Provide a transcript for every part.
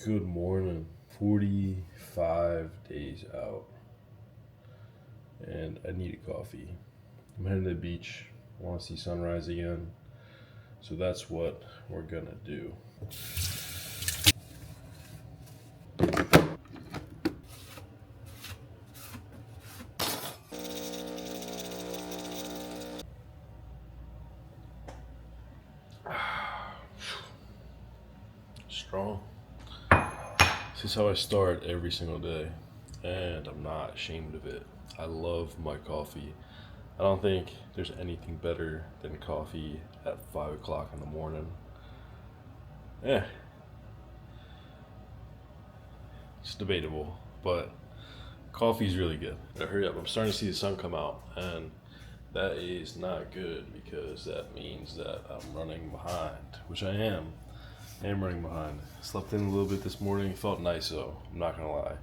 Good morning. 45 days out, and I need a coffee. I'm heading to the beach. I want to see sunrise again, so that's what we're gonna do. Strong. This is how I start every single day, and I'm not ashamed of it. I love my coffee. I don't think there's anything better than coffee at 5 o'clock in the morning. Yeah, it's debatable, but coffee's really good. But hurry up, I'm starting to see the sun come out, and that is not good because that means that I'm running behind, which I am. I am running behind. Slept in a little bit this morning. Felt nice though, I'm not gonna lie.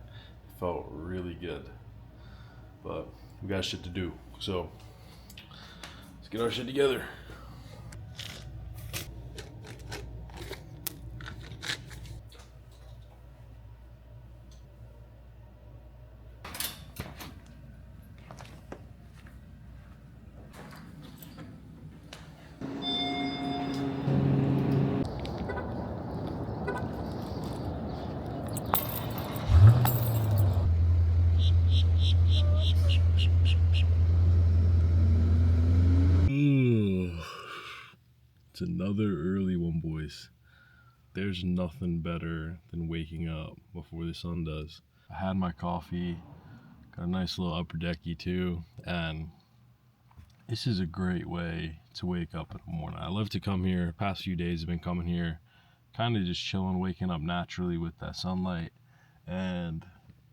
Felt really good. But we got shit to do. So let's get our shit together. It's another early one, boys. There's nothing better than waking up before the sun does. I had my coffee, got a nice little upper decky too, and this is a great way to wake up in the morning. I love to come here. Past few days I've been coming here, kind of just chilling, waking up naturally with that sunlight, and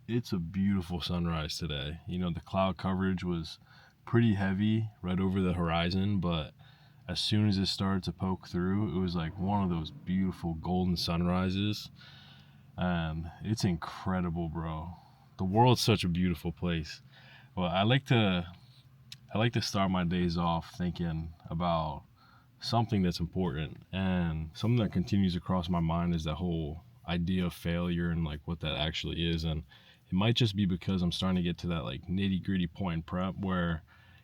it's a beautiful sunrise today. You know, the cloud coverage was pretty heavy right over the horizon, but as soon as it started to poke through, it was like one of those beautiful golden sunrises, and it's incredible, bro. The world's such a beautiful place. Well, I like to start my days off thinking about something that's important, and something that continues to cross my mind is that whole idea of failure and like what that actually is. And it might just be because I'm starting to get to that like nitty gritty point in prep where,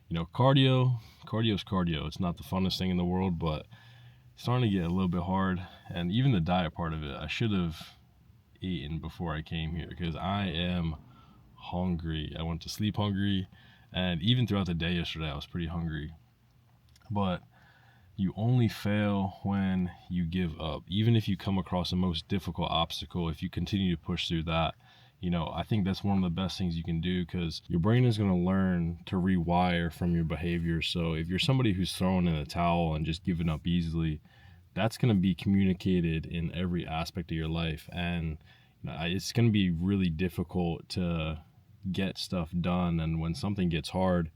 you know, cardio's cardio. It's not the funnest thing in the world, but it's starting to get a little bit hard. And even the diet part of it, I should have eaten before I came here because I am hungry. I went to sleep hungry, and even throughout the day yesterday I was pretty hungry. But you only fail when you give up. Even if you come across the most difficult obstacle, if you continue to push through that, you know, I think that's one of the best things you can do, because your brain is going to learn to rewire from your behavior. So if you're somebody who's throwing in a towel and just giving up easily, that's going to be communicated in every aspect of your life. And you know, it's going to be really difficult to get stuff done. And when something gets hard,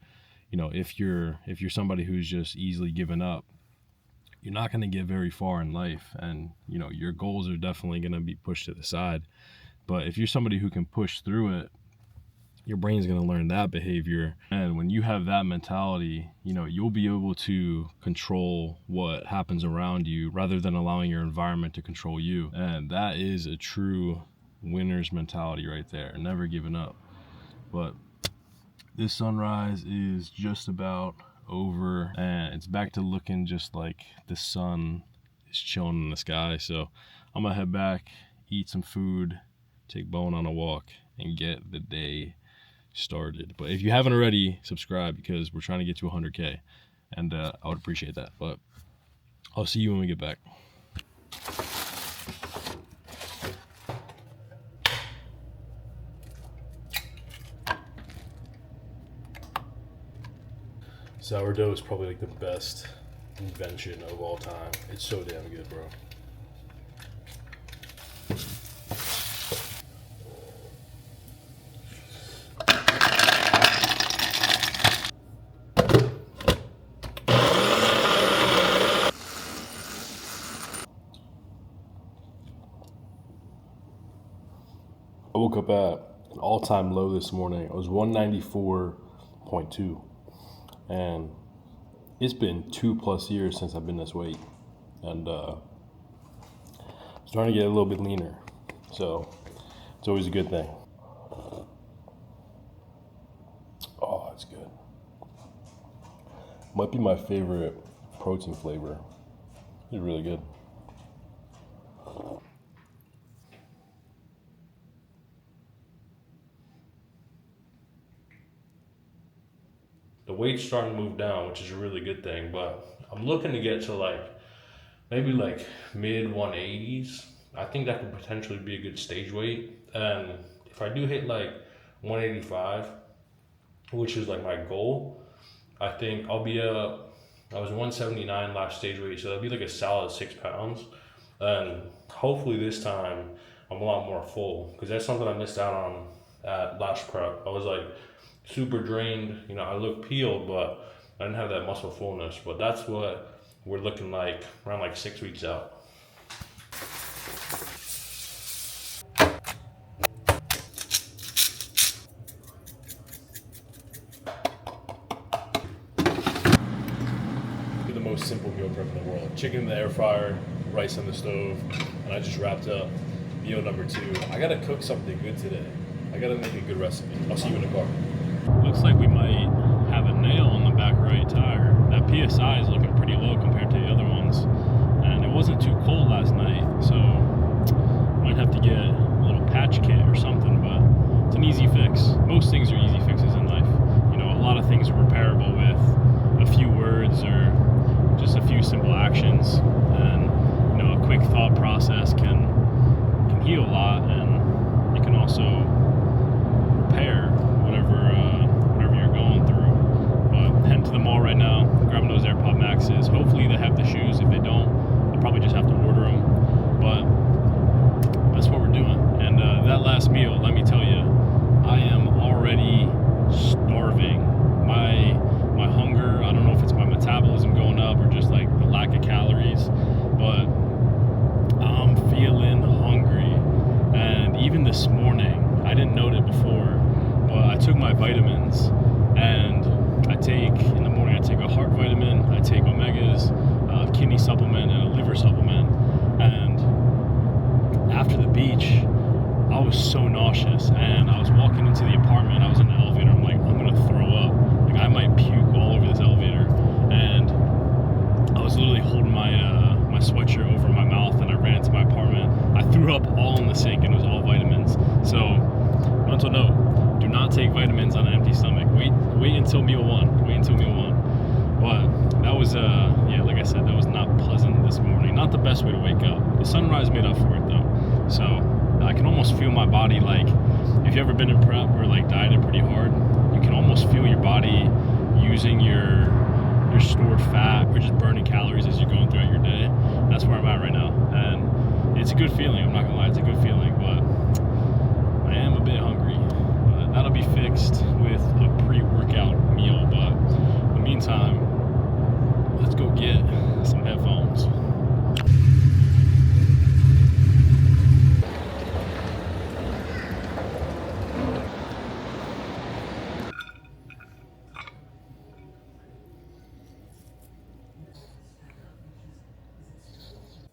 you know, if you're somebody who's just easily given up, you're not going to get very far in life. And you know, your goals are definitely going to be pushed to the side. But if you're somebody who can push through it, your brain's going to learn that behavior. And when you have that mentality, you know, you'll be able to control what happens around you rather than allowing your environment to control you. And that is a true winner's mentality right there. Never giving up. But this sunrise is just about over, and it's back to looking just like the sun is chilling in the sky. So I'm gonna head back, eat some food, take Vaughn on a walk, and get the day started. But if you haven't already, subscribe, because we're trying to get to 100K, and I would appreciate that. But I'll see you when we get back. Sourdough is probably like the best invention of all time. It's so damn good, bro. I woke up at an all-time low this morning. It was 194.2, and it's been 2+ years since I've been this weight, and I'm starting to get a little bit leaner. So it's always a good thing. Oh, it's good. Might be my favorite protein flavor. It's really good. The weight's starting to move down, which is a really good thing, but I'm looking to get to like maybe like mid 180s. I think that could potentially be a good stage weight. And if I do hit like 185, which is like my goal, I think I'll be up. I was 179 last stage weight, so that'd be like a solid 6 pounds. And hopefully this time I'm a lot more full, because that's something I missed out on at last prep. I was like super drained. You know, I look peeled, but I didn't have that muscle fullness. But that's what we're looking like around like 6 weeks out. The most simple meal prep in the world. Chicken in the air fryer, rice on the stove, and I just wrapped up meal number 2. I gotta cook something good today. I gotta make a good recipe. I'll see you in the car. Looks like we might have a nail on the back right tire. That PSI is looking pretty low compared to the other ones, and it wasn't too cold last night, so might have to get a little patch kit or something, but it's an easy fix. Most things are easy fixes in life. You know, a lot of things are repairable with a few words or just a few simple actions, and you know, a quick thought process can heal a lot, and it can also repair whatever you're going through. But heading to the mall right now, grabbing those AirPod Maxes. Hopefully they have the shoes. If they don't, I'll probably just have to order them. But that's what we're doing. And that last meal, let me tell you, I am already starving. My hunger, I don't know if it's my metabolism going up or just like the lack of calories, but I'm feeling hungry. And even this morning, I didn't note it before, but I took my vitamins, and in the morning I take a heart vitamin, I take omegas, a kidney supplement, and a liver supplement. And after the beach, I was so nauseous, and I was walking into the apartment, I was in the elevator, I'm like, I'm gonna throw up. Like, I might puke all over this elevator. And I was literally holding my sweatshirt over my mouth, and I ran to my apartment. I threw up all in the sink, and it was all vitamins. So, mental note, do not take vitamins on an empty stomach. Wait until meal 1. Wait until meal 1. But that was, like I said, that was not pleasant this morning. Not the best way to wake up. The sunrise made up for it, though. So, I can almost feel my body, like, if you've ever been in prep or like dieted pretty hard, you can almost feel your body using your stored fat or just burning calories as you're going throughout your day. That's where I'm at right now, and it's a good feeling. I'm not gonna lie, it's a good feeling, but I am a bit hungry. But that'll be fixed with a pre-workout meal. But in the meantime, let's go get some headphones.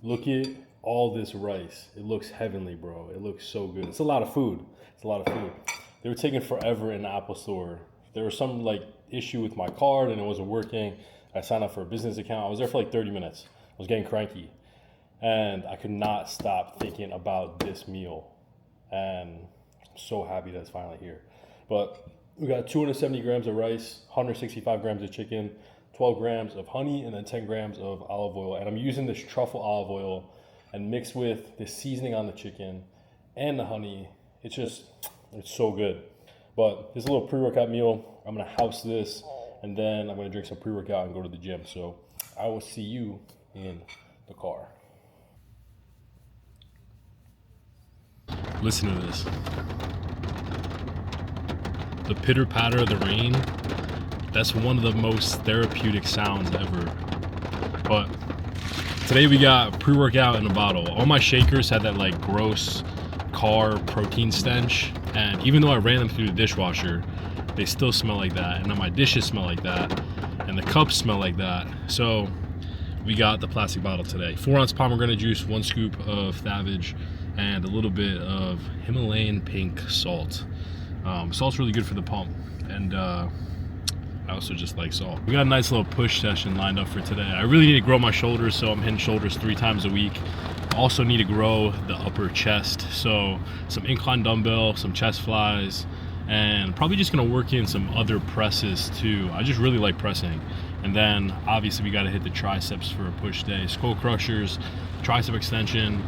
Look at all this rice. It looks heavenly, bro. It looks so good. It's a lot of food. They were taking forever in the Apple store. There was some like issue with my card and it wasn't working. I signed up for a business account. I was there for like 30 minutes. I was getting cranky. And I could not stop thinking about this meal. And I'm so happy that it's finally here. But we got 270 grams of rice, 165 grams of chicken, 12 grams of honey, and then 10 grams of olive oil. And I'm using this truffle olive oil, and mixed with the seasoning on the chicken and the honey. It's so good. But this is a little pre-workout meal. I'm gonna house this, and then I'm gonna drink some pre-workout and go to the gym. So I will see you in the car. Listen to this. The pitter-patter of the rain. That's one of the most therapeutic sounds ever. But today we got pre-workout in a bottle. All my shakers had that like gross car protein stench, and even though I ran them through the dishwasher, they still smell like that, and now my dishes smell like that, and the cups smell like that. So we got the plastic bottle today. 4-ounce pomegranate juice, 1 scoop of Savage, and a little bit of Himalayan pink salt. Salt's really good for the pump, and I also just like salt. We got a nice little push session lined up for today. I really need to grow my shoulders, so I'm hitting shoulders 3 times a week. Also need to grow the upper chest, so some incline dumbbell, some chest flies, and probably just gonna work in some other presses too. I just really like pressing. And then obviously we gotta hit the triceps for a push day. Skull crushers, tricep extension.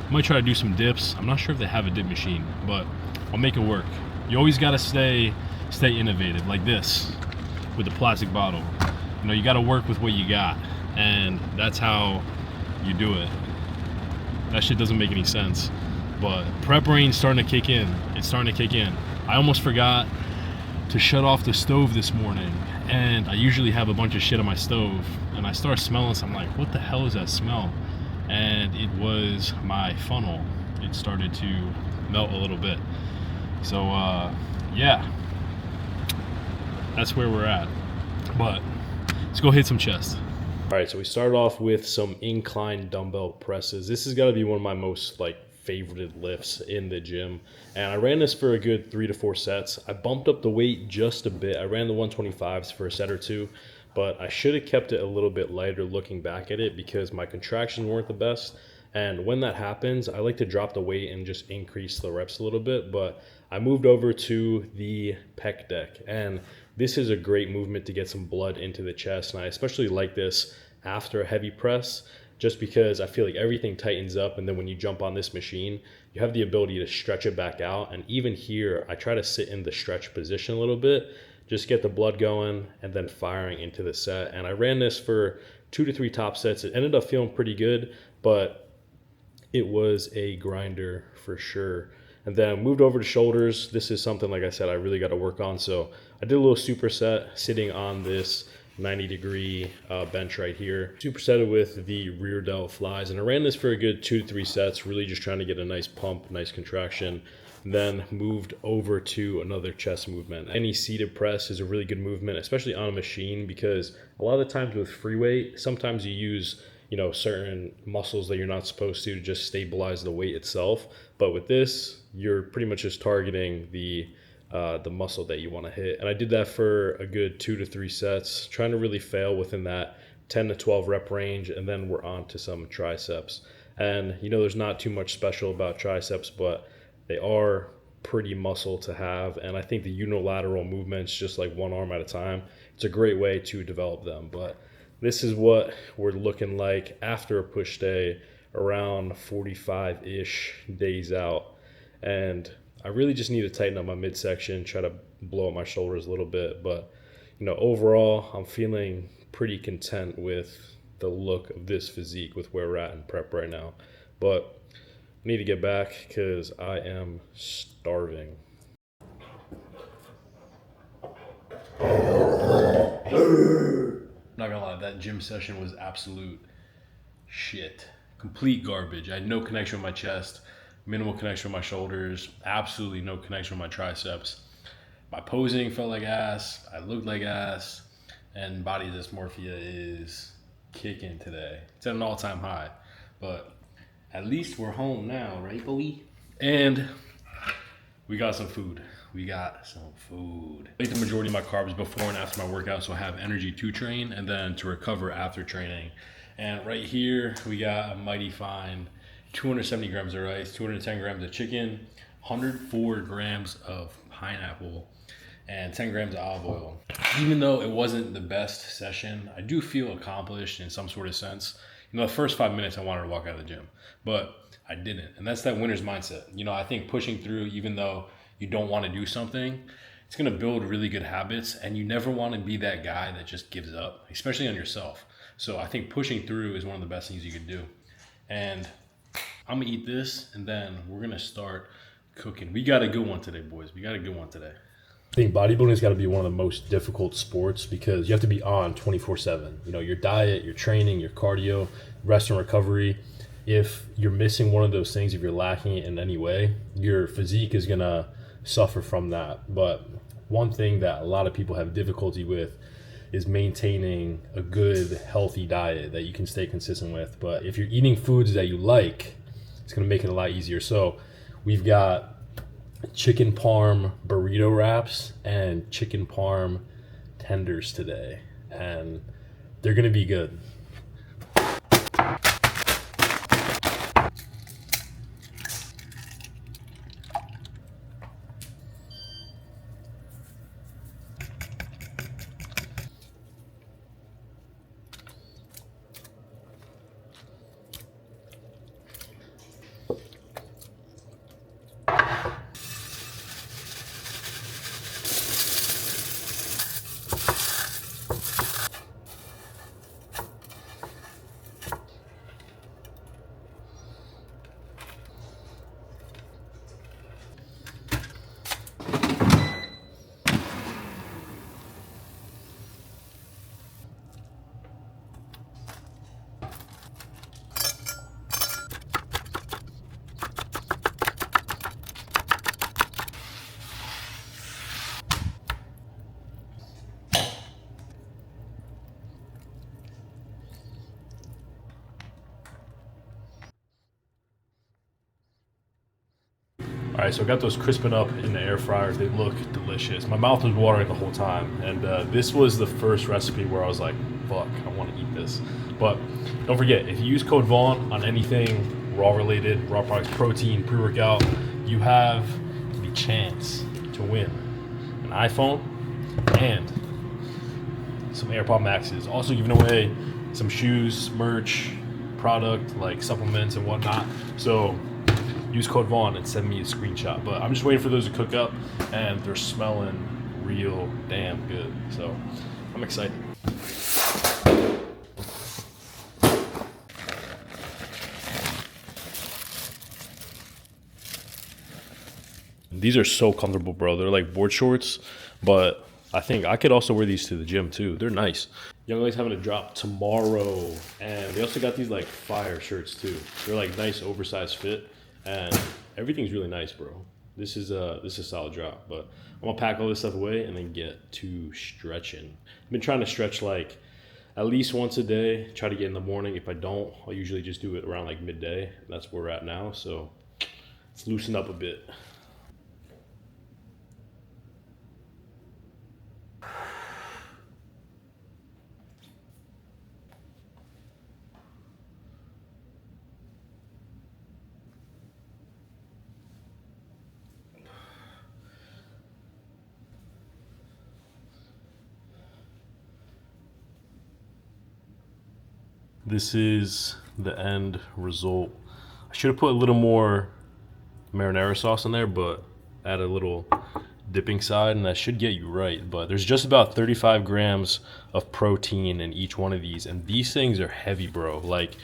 I might try to do some dips. I'm not sure if they have a dip machine, but I'll make it work. You always gotta stay innovative, like this with the plastic bottle. You know, you gotta work with what you got, and that's how you do it. That shit doesn't make any sense, but prep brain's starting to kick in. It's starting to kick in. I almost forgot to shut off the stove this morning, and I usually have a bunch of shit on my stove, and I start smelling, so I'm like, what the hell is that smell? And it was my funnel. It started to melt a little bit. So yeah, that's where we're at. But let's go hit some chest. All right, so we started off with some incline dumbbell presses. This has got to be one of my most favorited lifts in the gym, and I ran this for a good 3 to 4 sets. I bumped up the weight just a bit. I ran the 125s for a set or two, but I should have kept it a little bit lighter looking back at it because my contractions weren't the best. And when that happens, I like to drop the weight and just increase the reps a little bit. But I moved over to the pec deck, and this is a great movement to get some blood into the chest. And I especially like this after a heavy press, just because I feel like everything tightens up, and then when you jump on this machine, you have the ability to stretch it back out. And even here, I try to sit in the stretch position a little bit, just get the blood going and then firing into the set. And I ran this for 2 to 3 top sets. It ended up feeling pretty good, but it was a grinder for sure. And then I moved over to shoulders. This is something, like I said, I really got to work on. So I did a little superset sitting on this 90-degree bench right here. Supersetted with the rear delt flies, and I ran this for a good 2 to 3 sets, really just trying to get a nice pump, nice contraction. Then moved over to another chest movement. Any seated press is a really good movement, especially on a machine, because a lot of the times with free weight, sometimes you use certain muscles that you're not supposed to just stabilize the weight itself. But with this, you're pretty much just targeting the muscle that you want to hit. And I did that for a good 2 to 3 sets, trying to really fail within that 10 to 12 rep range. And then we're on to some triceps. And there's not too much special about triceps, but they are pretty muscle to have. And I think the unilateral movements, just like one arm at a time, it's a great way to develop them. But this is what we're looking like after a push day, around 45-ish days out. And I really just need to tighten up my midsection, try to blow up my shoulders a little bit. But, overall, I'm feeling pretty content with the look of this physique with where we're at in prep right now. But I need to get back because I am starving. Not gonna lie, that gym session was absolute shit. Complete garbage. I had no connection with my chest, minimal connection with my shoulders, absolutely no connection with my triceps. My posing felt like ass, I looked like ass, and body dysmorphia is kicking today. It's at an all-time high, but at least we're home now, right, boy? And we got some food. I ate the majority of my carbs before and after my workout, so I have energy to train and then to recover after training. And right here, we got a mighty fine 270 grams of rice, 210 grams of chicken, 104 grams of pineapple, and 10 grams of olive oil. Even though it wasn't the best session, I do feel accomplished in some sort of sense. The first 5 minutes I wanted to walk out of the gym, but I didn't. And that's that winner's mindset. I think pushing through, even though you don't want to do something, it's going to build really good habits, and you never want to be that guy that just gives up, especially on yourself. So I think pushing through is one of the best things you can do. And I'm going to eat this, and then we're going to start cooking. We got a good one today, boys. We got a good one today. I think bodybuilding has got to be one of the most difficult sports because you have to be on 24/7. Your diet, your training, your cardio, rest and recovery. If you're missing one of those things, if you're lacking it in any way, your physique is going to suffer from that. But one thing that a lot of people have difficulty with is maintaining a good, healthy diet that you can stay consistent with. But if you're eating foods that you like, it's gonna make it a lot easier. So we've got chicken parm burrito wraps and chicken parm tenders today, and they're gonna be good. All right, so I got those crisping up in the air fryer. They look delicious. My mouth was watering the whole time. And this was the first recipe where I was like, fuck, I want to eat this. But don't forget, if you use code Vaughn on anything raw related, raw products, protein, pre-workout, you have the chance to win an iPhone and some AirPod Maxes. Also giving away some shoes, merch, product, like supplements and whatnot. So use code Vaughn and send me a screenshot. But I'm just waiting for those to cook up, and they're smelling real damn good. So I'm excited. These are so comfortable, bro. They're like board shorts, but I think I could also wear these to the gym too. They're nice. YOUNGLA's having a drop tomorrow, and they also got these like fire shirts too. They're like nice oversized fit, and everything's really nice, bro. This is a solid drop. But I'm gonna pack all this stuff away and then get to stretching. I've been trying to stretch like at least once a day. Try to get in the morning. If I don't, I'll usually just do it around like midday. That's where we're at now. So let's loosen up a bit. This is the end result. I should have put a little more marinara sauce in there, but add a little dipping side, and that should get you right. But there's just about 35 grams of protein in each one of these, and these things are heavy, bro. Like,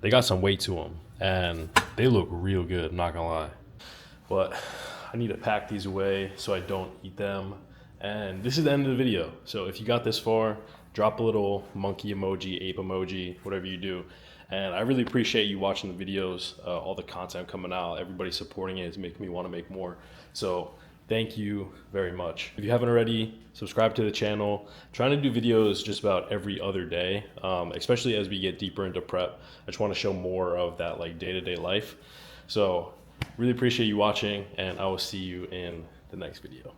they got some weight to them, and they look real good, I'm not gonna lie. But I need to pack these away so I don't eat them. And this is the end of the video. So if you got this far, drop a little monkey emoji, ape emoji, whatever you do. And I really appreciate you watching the videos, all the content coming out, everybody supporting it is making me want to make more. So thank you very much. If you haven't already, subscribe to the channel. I'm trying to do videos just about every other day, especially as we get deeper into prep. I just want to show more of that like day-to-day life. So really appreciate you watching, and I will see you in the next video.